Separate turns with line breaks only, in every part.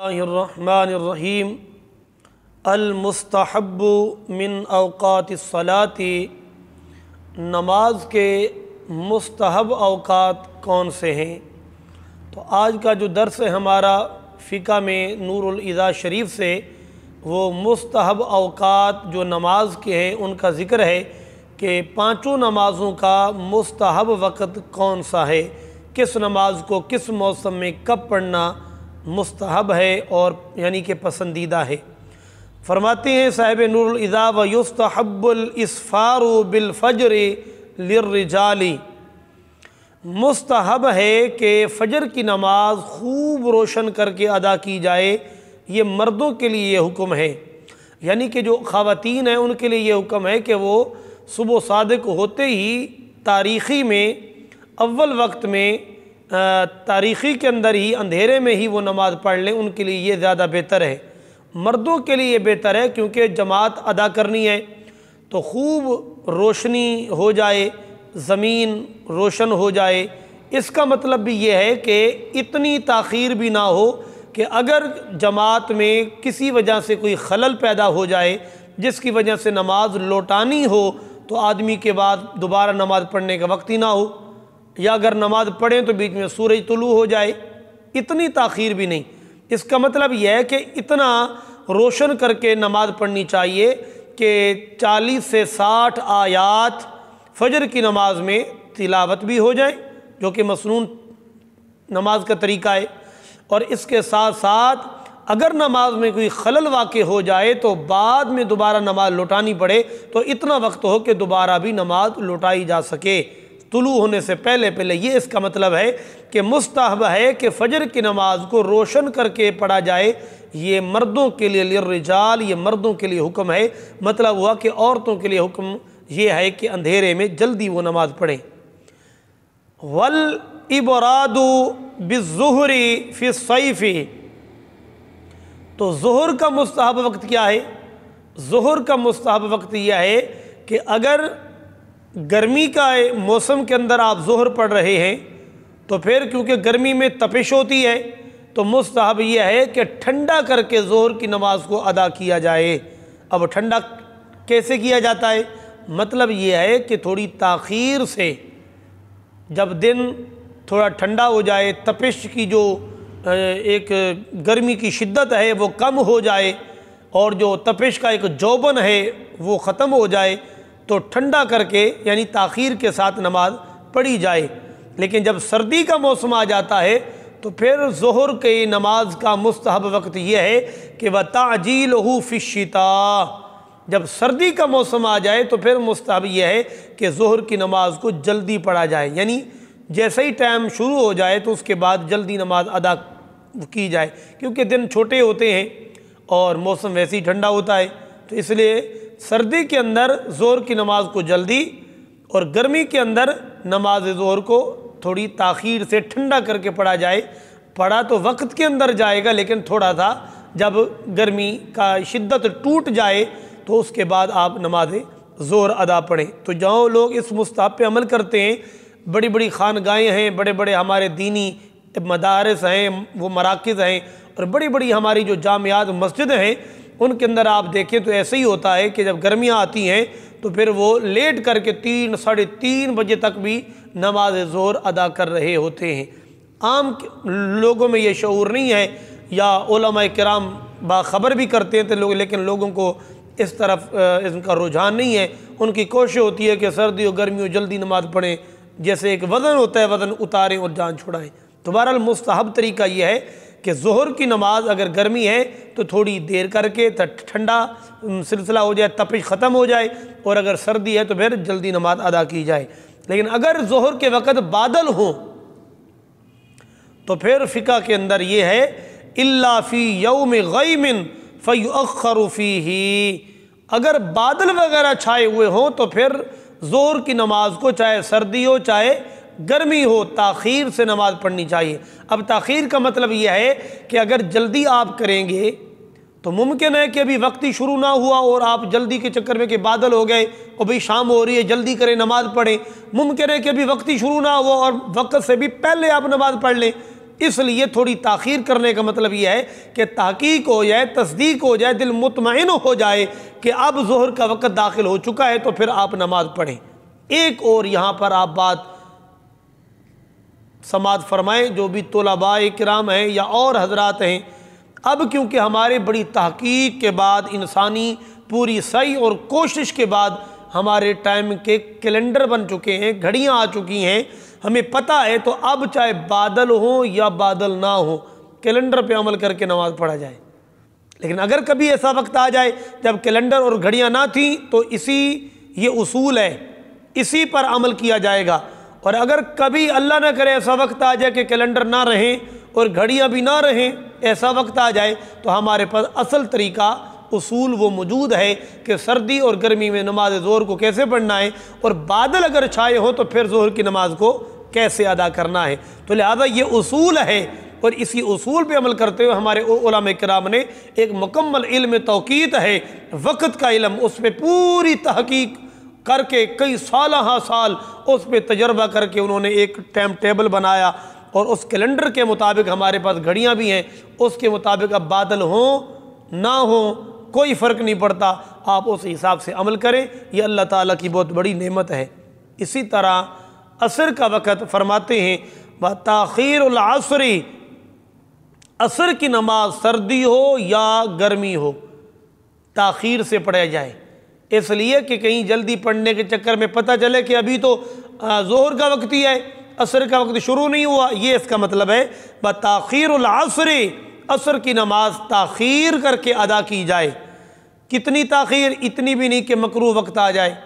बिस्मिल्लाहिर्रहमानिर्रहीम। अल-मुस्तहब्बु मिन औक़ातिस्सलाति, नमाज के मुस्तहब औक़ात कौन से हैं। तो आज का जो दर्स है हमारा फ़िक़्ह में नूरुल इज़ा शरीफ से, वो मुस्तहब औक़ात जो नमाज के हैं उनका ज़िक्र है कि पाँचों नमाज़ों का मुस्तहब वक़्त कौन सा है, किस नमाज को किस मौसम में कब पढ़ना मुस्तहब है और यानी कि पसंदीदा है। फरमाते हैं साहिब नूरुल इज़ा व युस्तहब्बुल इस्फ़ारु बिल फ़ज्रि लिर्रिजाली, मुस्तहब है कि फ़जर की नमाज खूब रोशन करके अदा की जाए। ये मर्दों के लिए ये हुक्म है, यानी कि जो ख़वातीन हैं उनके लिए ये हुक्म है कि वो सुबह सादिक होते ही तारीख़ी में अव्वल वक्त में तारीख़ी के अंदर ही अंधेरे में ही वो नमाज़ पढ़ लें, उनके लिए ये ज़्यादा बेहतर है। मर्दों के लिए ये बेहतर है क्योंकि जमात अदा करनी है तो खूब रोशनी हो जाए, ज़मीन रोशन हो जाए। इसका मतलब भी ये है कि इतनी ताख़ीर भी ना हो कि अगर जमात में किसी वजह से कोई खलल पैदा हो जाए जिसकी वजह से नमाज लौटानी हो तो आदमी के बाद दोबारा नमाज़ पढ़ने का वक्त ही ना हो, या अगर नमाज पढ़ें तो बीच में सूरज तुलू हो जाए, इतनी ताख़ीर भी नहीं। इसका मतलब यह है कि इतना रोशन करके नमाज पढ़नी चाहिए कि 40 से 60 आयात फ़जर की नमाज में तिलावत भी हो जाए, जो कि मसनून नमाज का तरीका है। और इसके साथ साथ अगर नमाज में कोई खलल वाक़े हो जाए तो बाद में दोबारा नमाज लौटानी पड़े तो इतना वक्त हो कि दोबारा भी नमाज लौटाई जा सके तुलू होने से पहले पहले। ये इसका मतलब है कि मुस्तहब है कि फ़जर की नमाज को रोशन करके पढ़ा जाए। ये मर्दों के लिए लिर्रिजाल, ये मर्दों के लिए हुक्म है। मतलब हुआ कि औरतों के लिए हुक्म ये है कि अंधेरे में जल्दी वो नमाज पढ़ें। वल इबरादु बिज़्ज़ुहरी फ़ी सैफ़ी, तो ज़ुहर का मुस्तहब वक्त क्या है। ज़ुहर का मुस्तहब वक्त यह है कि अगर गर्मी का मौसम के अंदर आप ज़ुहर पढ़ रहे हैं तो फिर क्योंकि गर्मी में तपिश होती है तो मुस्तहब यह है कि ठंडा करके ज़ुहर की नमाज को अदा किया जाए। अब ठंडा कैसे किया जाता है, मतलब यह है कि थोड़ी ताख़ीर से, जब दिन थोड़ा ठंडा हो जाए, तपिश की जो एक गर्मी की शिद्दत है वो कम हो जाए और जो तपिश का एक जौबन है वो ख़त्म हो जाए तो ठंडा करके यानी ताख़ीर के साथ नमाज पढ़ी जाए। लेकिन जब सर्दी का मौसम आ जाता है तो फिर ज़ुहर के नमाज का मुस्तहब वक्त यह है कि व ताजीलहु फ़िश्शिता, जब सर्दी का मौसम आ जाए तो फिर मुस्तहब यह है कि ज़ुहर की नमाज को जल्दी पढ़ा जाए, यानी जैसे ही टाइम शुरू हो जाए तो उसके बाद जल्दी नमाज अदा की जाए, क्योंकि दिन छोटे होते हैं और मौसम वैसे ही ठंडा होता है। तो इसलिए सर्दी के अंदर ज़ोहर की नमाज को जल्दी और गर्मी के अंदर नमाज ज़ोहर को थोड़ी ताख़ीर से ठंडा करके पढ़ा जाए। पढ़ा तो वक्त के अंदर जाएगा लेकिन थोड़ा सा जब गर्मी का शिद्दत टूट जाए तो उसके बाद आप नमाज ज़ोहर अदा पढ़ें। तो जहाँ लोग इस मुस्तहब पे अमल करते हैं, बड़ी बड़ी खानगाहें हैं, बड़े बड़े हमारे दीनी मदारस हैं, वो मराकिज़ हैं और बड़ी बड़ी हमारी जो जामियात मस्जिदें हैं उनके अंदर आप देखें तो ऐसे ही होता है कि जब गर्मियाँ आती हैं तो फिर वो लेट करके 3 साढ़े 3 बजे तक भी नमाज ज़ोहर अदा कर रहे होते हैं। आम लोगों में ये शऊर नहीं है, या उलमाए किराम बाखबर भी करते हैं तो लोग, लेकिन लोगों को इस तरफ इनका रुझान नहीं है। उनकी कोशिश होती है कि सर्दी और गर्मी जल्दी नमाज पढ़ें, जैसे एक वज़न होता है वज़न उतारें और जान छुड़ाएँ। तो बहरहाल मुस्तहब तरीका यह है कि ज़ुहर की नमाज अगर गर्मी है तो थोड़ी देर करके ठंडा सिलसिला हो जाए, तपिश ख़त्म हो जाए, और अगर सर्दी है तो फिर जल्दी नमाज अदा की जाए। लेकिन अगर ज़ुहर के वक़्त बादल हो तो फिर फ़िक़्ह के अंदर ये है इल्ला फ़ी यौम गैमिन फ़युअख़्ख़रु फ़ीही, अगर बादल वगैरह छाए हुए हों तो फिर ज़ोहर की नमाज को चाहे सर्दी हो चाहे गर्मी हो ताख़ीर से नमाज़ पढ़नी चाहिए। अब ताख़ीर का मतलब यह है कि अगर जल्दी आप करेंगे तो मुमकिन है कि अभी वक्त ही शुरू ना हुआ और आप जल्दी के चक्कर में कि बादल हो गए और भाई शाम हो रही है जल्दी करें नमाज़ पढ़ें। मुमकिन है कि अभी वक्त ही शुरू ना हुआ और वक्त से भी पहले आप नमाज़ पढ़ लें, इसलिए थोड़ी ताख़ीर करने का मतलब यह है कि तहकीक हो जाए, तस्दीक हो जाए, दिल मुतमईन हो जाए कि अब ज़ोहर का वक़्त दाखिल हो चुका है, तो फिर आप नमाज़ पढ़ें। एक और यहाँ पर आप बात समात फरमाएँ, जो भी तुलबाए किराम हैं या और हजरात हैं, अब क्योंकि हमारे बड़ी तहकीक के बाद, इंसानी पूरी सही और कोशिश के बाद हमारे टाइम के कैलेंडर बन चुके हैं, घड़ियाँ आ चुकी हैं, हमें पता है, तो अब चाहे बादल हो या बादल ना हो, कैलेंडर पे अमल करके नमाज़ पढ़ा जाए। लेकिन अगर कभी ऐसा वक्त आ जाए जब कैलेंडर और घड़ियाँ ना थी, तो ये उसूल है, इसी पर अमल किया जाएगा। और अगर कभी अल्लाह ना करे ऐसा वक्त आ जाए कि कैलेंडर ना रहें और घड़ियाँ भी ना रहें, ऐसा वक्त आ जाए, तो हमारे पास असल तरीका, उसूल वो मौजूद है कि सर्दी और गर्मी में नमाज ज़ोहर को कैसे पढ़ना है, और बादल अगर छाए हो तो फिर ज़ोहर की नमाज को कैसे अदा करना है। तो लिहाजा ये उसूल है, और इसी उसूल पे अमल करते हुए हमारे उलमा किराम ने एक मुकम्मल इल्म तौक़ीत है, वक़्त का इल्म, उस पर पूरी तहकीक करके कई साल उस पर तजर्बा करके उन्होंने एक टाइम टेबल बनाया, और उस कैलेंडर के मुताबिक हमारे पास घड़ियाँ भी हैं, उसके मुताबिक अब बादल हों ना हो कोई फ़र्क नहीं पड़ता, आप उस हिसाब से अमल करें। ये अल्लाह ताला की बहुत बड़ी नेमत है। इसी तरह असर का वक़्त फरमाते हैं, व ताख़ीरुल असरी, असर की नमाज सर्दी हो या गर्मी हो ताख़ीर से पढ़ा जाए, इसलिए कि कहीं जल्दी पढ़ने के चक्कर में पता चले कि अभी तो ज़ोहर का वक्त ही है, असर का वक्त शुरू नहीं हुआ। ये इसका मतलब है, व ताख़ीरुल असरी, असर की नमाज ताख़ीर करके अदा की जाए। कितनी ताख़ीर? इतनी भी नहीं कि मकरूह वक्त आ जाए।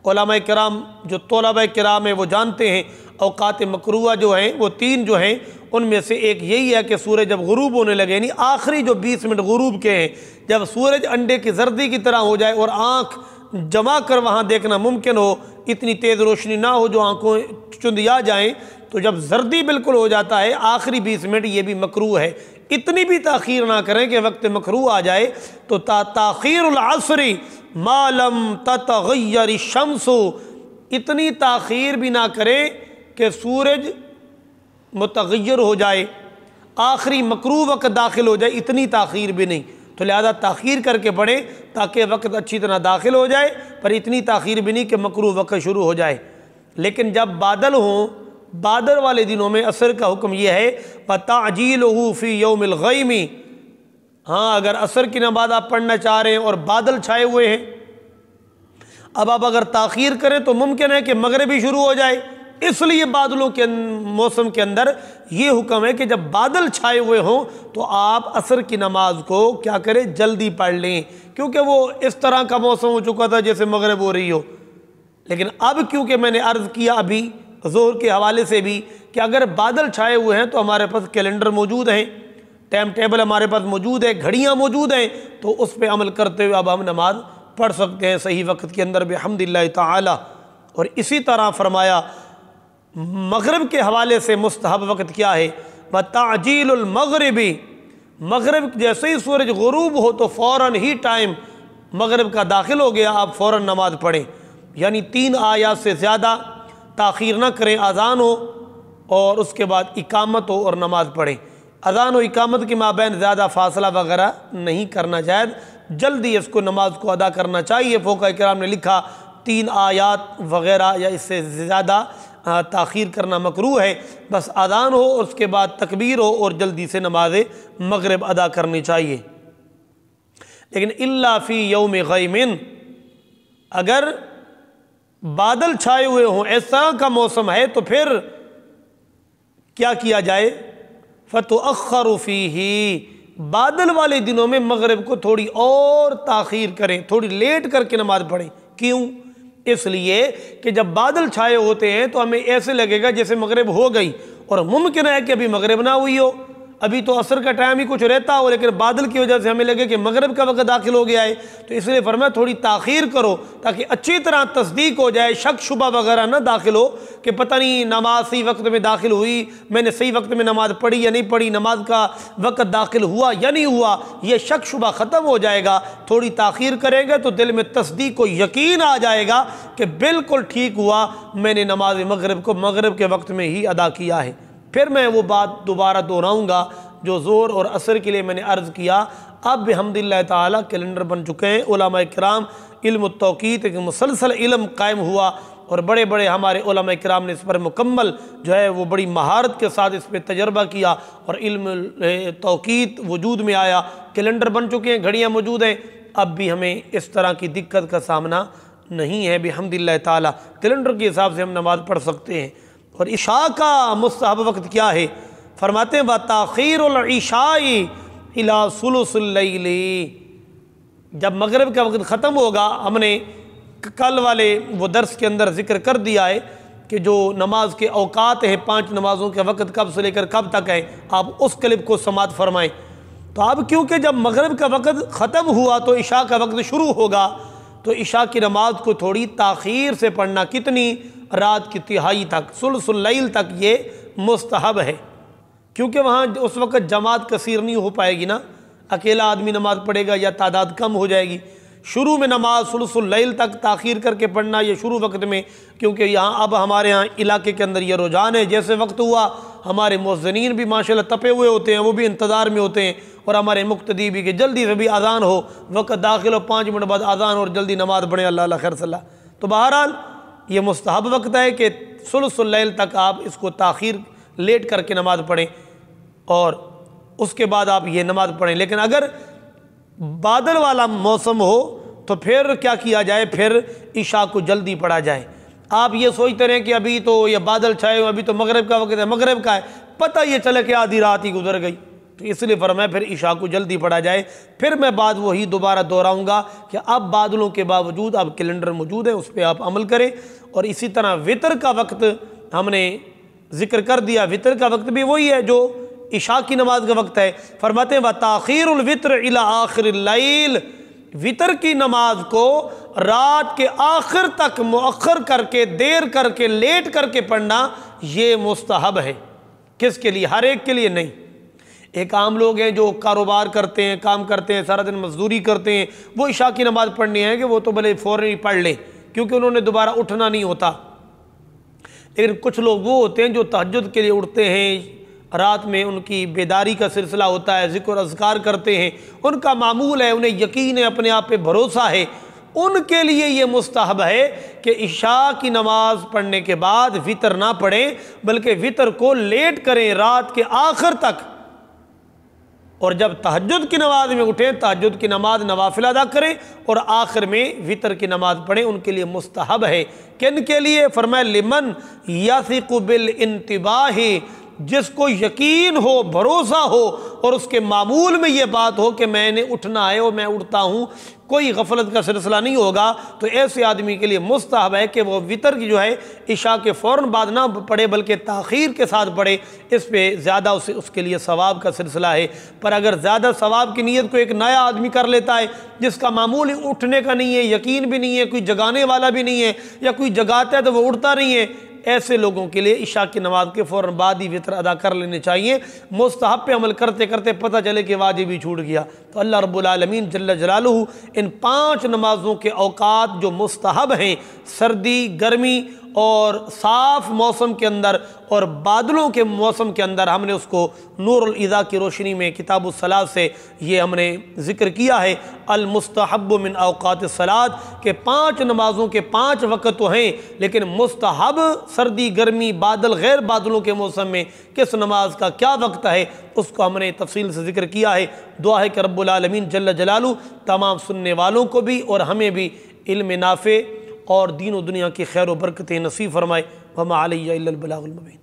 उलमा किराम, जो तलबा किराम है, वो जानते हैं औक़ात मकरूह जो हैं वो 3 जो हैं, उनमें से एक यही है कि सूरज जब गुरूब होने लगे, यानी आखिरी जो 20 मिनट गुरूब के हैं, जब सूरज अंडे की जर्दी की तरह हो जाए और आँख जमा कर वहाँ देखना मुमकिन हो, इतनी तेज़ रोशनी ना हो जो आँखों चुंधिया जाएँ, तो जब जर्दी बिल्कुल हो जाता है आखिरी 20 मिनट, ये भी मकरूह है। इतनी भी ताख़ीर ना करें कि वक्त मकरूह आ जाए। तो ताख़ीरुल असरी मालम ततग़य्यर शम्सु, इतनी ताख़ीर भी ना करें कि सूरज मुतग़य्यर हो जाए, आखिरी मकरूह वक्त दाखिल हो जाए, इतनी ताख़ीर भी नहीं। तो लिहाजा ताख़ीर करके पढ़ें ताकि वक्त अच्छी तरह दाखिल हो जाए, पर इतनी ताख़ीर भी नहीं कि मकरूह वक्त शुरू हो जाए। लेकिन जब बादल हों, बादल वाले दिनों में असर का हुक्म यह है, ताजीलुहु फ़ी यौमिल गयमी। हाँ, अगर असर की नमाज आप पढ़ना चाह रहे हैं और बादल छाए हुए हैं, अब आप अगर ताख़ीर करें तो मुमकिन है कि मगरिब भी शुरू हो जाए। इसलिए बादलों के मौसम के अंदर ये हुक्म है कि जब बादल छाए हुए हों तो आप असर की नमाज को क्या करें, जल्दी पढ़ लें, क्योंकि वो इस तरह का मौसम हो चुका था जैसे मगरिब हो रही हो। लेकिन अब क्योंकि मैंने अर्ज़ किया अभी ज़ोहर के हवाले से भी कि अगर बादल छाए हुए हैं तो हमारे पास कैलेंडर मौजूद हैं, टाइम टेबल हमारे पास मौजूद है, घड़ियाँ मौजूद हैं, तो उस पर अमल करते हुए अब हम नमाज पढ़ सकते हैं सही वक्त के अंदर बिहम्दिल्लाह ताला। और इसी तरह फरमाया मगरिब के हवाले से मुस्तहब वक्त क्या है, व ताजीलुल मगरिबी, मगरिब जैसे ही सूरज गुरूब हो तो फ़ौरन ही टाइम मगरिब का दाखिल हो गया, आप फ़ौरन नमाज पढ़ें, यानी 3 आयात से ज़्यादा ताख़ीर न करें। अज़ान हो और उसके बाद इकामत हो और नमाज़ पढ़ें। अज़ान और इकामत के माबैन ज़्यादा फ़ासला वगैरह नहीं करना जायज़, जल्दी इसको नमाज को अदा करना चाहिए। फ़ुक़हा किराम ने लिखा 3 आयात वगैरह या इससे ज़्यादा ताख़ीर करना मकरूह है। बस अज़ान हो और उसके बाद तकबीर हो और जल्दी से नमाज मगरिब अदा करनी चाहिए। लेकिन इल्ला फ़ी यौम गयमिन, अगर बादल छाए हुए हों, ऐसा का मौसम है, तो फिर क्या किया जाए, फ़तुअख़्ख़रु फ़ीही, बादल वाले दिनों में मगरिब को थोड़ी और ताख़ीर करें, थोड़ी लेट करके नमाज़ पढ़ें। क्यों? इसलिए कि जब बादल छाए होते हैं तो हमें ऐसे लगेगा जैसे मगरिब हो गई, और मुमकिन है कि अभी मगरिब ना हुई हो, अभी तो असर का टाइम ही कुछ रहता हो, लेकिन बादल की वजह से हमें लगे कि मगरिब का वक्त दाखिल हो गया है। तो इसलिए फरमाया थोड़ी ताख़ीर करो ताकि अच्छी तरह तस्दीक हो जाए, शक शुबा वगैरह ना दाखिल हो कि पता नहीं नमाज सही वक्त में दाखिल हुई, मैंने सही वक्त में नमाज पढ़ी या नहीं पढ़ी, नमाज का वक्त दाखिल हुआ या नहीं हुआ, ये शक शुबा ख़त्म हो जाएगा। थोड़ी ताख़ीर करेंगे तो दिल में तस्दीक को यकीन आ जाएगा कि बिल्कुल ठीक हुआ, मैंने नमाज मगरिब को मगरिब के वक्त में ही अदा किया है। फिर मैं वो बात दोबारा दोहराऊँगा जो ज़ोर और असर के लिए मैंने अर्ज़ किया। अब बिहम्दिल्लाह ताला कैलेंडर बन चुके हैं। उलमा किराम इल्म तौक़ीत एक मुसलसल इल्म कायम हुआ और बड़े बड़े हमारे उलमा किराम ने इस पर मुकम्मल जो है वो बड़ी महारत के साथ इस पर तजर्बा किया और इल्म तौक़ीत वजूद में आया। कैलेंडर बन चुके हैं, घड़ियाँ मौजूद हैं। अब भी हमें इस तरह की दिक्कत का सामना नहीं है। बिहम्दिल्लाह ताला कैलेंडर के हिसाब से हम नमाज़ पढ़ सकते हैं। और इशा का मुस्तहब वक्त क्या है? फरमाते हैं ताख़ीरुल इशाई इला सुलुसिल लैली। जब मगरिब का वक्त ख़त्म होगा, हमने कल वाले वो दर्स के अंदर ज़िक्र कर दिया है कि जो नमाज के औकात हैं, 5 नमाज़ों के वक्त कब से लेकर कब तक है, आप उस क्लिप को समात फरमाएं। तो अब क्योंकि जब मगरिब का वक्त ख़त्म हुआ तो इशा का वक्त शुरू होगा, तो इशा की नमाज को थोड़ी ताख़ीर से पढ़ना, कितनी, रात की तिहाई तक, सुलुसुल लैल तक, ये मुस्तहब है। क्योंकि वहाँ उस वक्त जमात कसीर नहीं हो पाएगी ना, अकेला आदमी नमाज़ पढ़ेगा या तादाद कम हो जाएगी। शुरू में नमाज सुलुसुल लैल तक ताख़ीर करके पढ़ना, ये शुरू वक्त में, क्योंकि यहाँ अब हमारे यहाँ इलाके के अंदर ये रुझान है। जैसे वक्त हुआ, हमारे मुअज़्ज़िनीन भी माशाल्लाह तपे हुए होते हैं, वो भी इंतज़ार में होते हैं, और हमारे मुक्तदी भी कि जल्दी से भी अज़ान हो, वक्त दाखिल हो, 5 मिनट बाद अज़ान और जल्दी नमाज़ पढ़ें, अल्लाह खैर सल्ला। तो बहरहाल ये मुस्तहब वक्त है कि सुलुसुल लैल तक आप इसको ताख़ीर लेट करके नमाज़ पढ़ें और उसके बाद आप ये नमाज़ पढ़ें। लेकिन अगर बादल वाला मौसम हो तो फिर क्या किया जाए, फिर इशा को जल्दी पढ़ा जाए। आप ये सोचते रहें कि अभी तो ये बादल छाए हुए, अभी तो मगरिब का वक्त है, मगरिब का है, पता ये चले कि आधी रात ही गुजर गई, तो इसलिए फरमाया फिर इशा को जल्दी पढ़ा जाए। फिर मैं बात वही दोबारा दोहराऊँगा कि अब बादलों के बावजूद अब कैलेंडर मौजूद है, उस पर आप अमल करें। और इसी तरह वितर का वक्त हमने ज़िक्र कर दिया, वितर का वक्त भी वही है जो इशा की नमाज का वक्त है। फरमाते हैं व ताख़ीरुल वित्र इला आखिरिल लैल, वितर की नमाज को रात के आखिर तक मुअख्खर करके, देर करके, लेट करके पढ़ना, ये मुस्तहब है। किसके लिए? हर एक के लिए नहीं। एक आम लोग हैं जो कारोबार करते हैं, काम करते हैं, सारा दिन मजदूरी करते हैं, वो इशा की नमाज़ पढ़नी है कि वो तो भले फ़ौरन ही पढ़ लें क्योंकि उन्होंने दोबारा उठना नहीं होता। लेकिन कुछ लोग वो होते हैं जो तहज्जुद के लिए उठते हैं, रात में उनकी बेदारी का सिलसिला होता है, ज़िक्र अज़कार करते हैं, उनका मामूल है, उन्हें यकीन है, अपने आप पे भरोसा है, उनके लिए ये मुस्तहब है कि इशा की नमाज़ पढ़ने के बाद वितर ना पढ़ें, बल्कि वितर को लेट करें रात के आखिर तक। और जब तहज्जुद की नमाज में उठें, तहज्जुद की नमाज नवाफिल अदा करें और आखिर में वितर की नमाज पढ़ें, उनके लिए मुस्तहब है। किन के लिए? फरमाया लिमन यसिक़ु बिल इंतिबाही, जिसको यकीन हो, भरोसा हो और उसके मामूल में ये बात हो कि मैंने उठना है और मैं उठता हूँ, कोई गफलत का सिलसिला नहीं होगा, तो ऐसे आदमी के लिए मुस्तहब है कि वो वितर की जो है इशा के फ़ौरन बाद ना पढ़े बल्कि ताख़ीर के साथ पढ़े। इस पे ज़्यादा उसके लिए सवाब का सिलसिला है। पर अगर ज़्यादा सवाब की नीयत को एक नया आदमी कर लेता है जिसका मामूल उठने का नहीं है, यकीन भी नहीं है, कोई जगाने वाला भी नहीं है, या कोई जगाता है तो वो उठता नहीं है, ऐसे लोगों के लिए इशा की नमाज के फ़ौरन बाद ही वितर अदा कर लेने चाहिए। मुस्तहब पे अमल करते करते पता चले कि वाजिब ही छूट गया, तो अल्लाह रब्बुल आलमीन जल्ल जलालुहु इन 5 नमाज़ों के औकात जो मुस्तहब हैं, सर्दी, गर्मी और साफ़ मौसम के अंदर और बादलों के मौसम के अंदर, हमने उसको नूरुल इज़ा की रोशनी में किताबुस सलात से ये हमने ज़िक्र किया है। अल मुस्तहब्बु मिन औक़ातिस सलात के 5 नमाज़ों के 5 वक़्त तो हैं, लेकिन मुस्तहब सर्दी, गर्मी, बादल, गैर बादलों के मौसम में किस नमाज का क्या वक्त है, उसको हमने तफसील से ज़िक्र किया है। दुआ है कि रब्बुल आलमीन जल्ल जलालुहु तमाम सुनने वालों को भी और हमें भी इल्म नाफ़े और दीन और दुनिया की खैर व बरकतें नसीब फरमाए। वमा अलैया इल्लल बलागुल मुबीन।